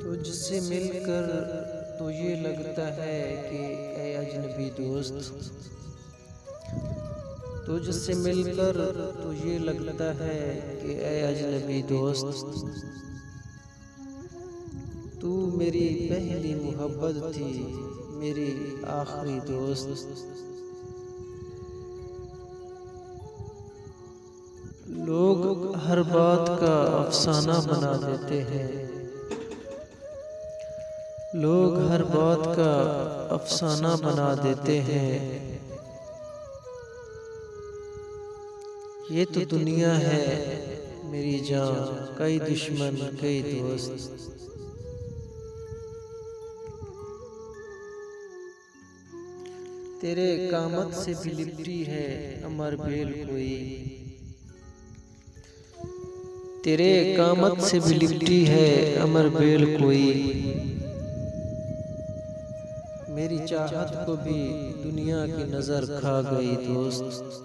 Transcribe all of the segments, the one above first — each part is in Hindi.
तुझसे मिलकर तो ये लगता है कि ऐ अजनबी दोस्त, तुझसे मिलकर तो ये लगता है कि ऐ अजनबी दोस्त, तू मेरी पहली मोहब्बत थी, मेरी आखिरी दोस्त। लोग हर बात का अफसाना बना देते हैं, लोग हर बात का अफसाना बना देते हैं। ये तो दुनिया है मेरी जान, कई दुश्मन कई दोस्त। तेरे कामत से भी लिपटी है अमर बेल कोई, तेरे कामत से भी लिपटी है अमर बेल कोई। मेरी चाहत को भी दुनिया की नजर खा गई दोस्त।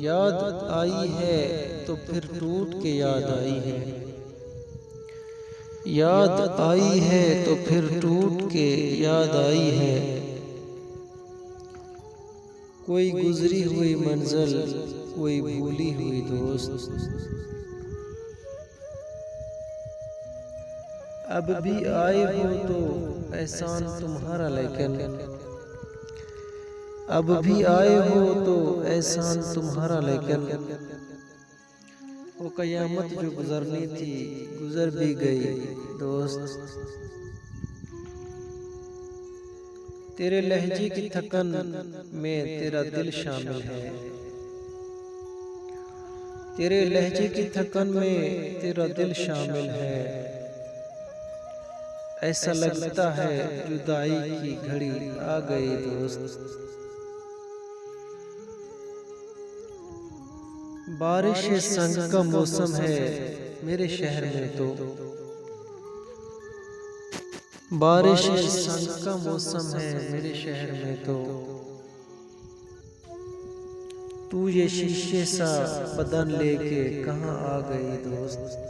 याद आई है तो फिर टूट के याद आई है, याद आई है तो फिर टूट के याद आई है। कोई गुजरी हुई मंजिल, कोई भूली हुई दोस्त। अब भी आए हो तो एहसान तुम्हारा, लेकिन अब भी आए हो तो एहसान तुम्हारा, लेकिन वो कयामत जो गुजरनी थी गुजर भी गई दोस्त। तेरे लहजे की थकन में तेरा दिल शामिल है, तेरे लहजे की थकन में तेरा दिल शामिल है। ऐसा लगता है जुदाई की घड़ी आ गई दोस्त। बारिश संग का मौसम है मेरे शहर में तो, बारिश संग का मौसम है मेरे शहर में तो। तू ये शीशे सा बदन लेके कहाँ आ गई दोस्त।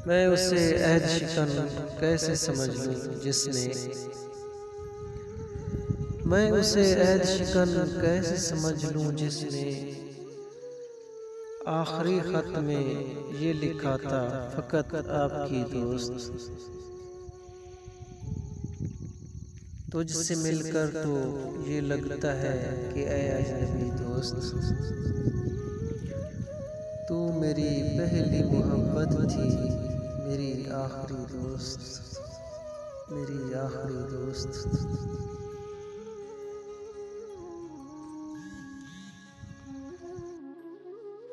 मैं उसे अहद शिकन कैसे समझ लूं जिसने, मैं उसे अहद शिकन कैसे समझ लूं जिसने आखिरी खत में ये लिखा था फकत आपकी दोस्त। तुझसे मिलकर तो ये लगता है कि ऐ अजनबी दोस्त, तू मेरी पहली मोहब्बत थी, मेरी आखिरी दोस्त, मेरी आखिरी दोस्त।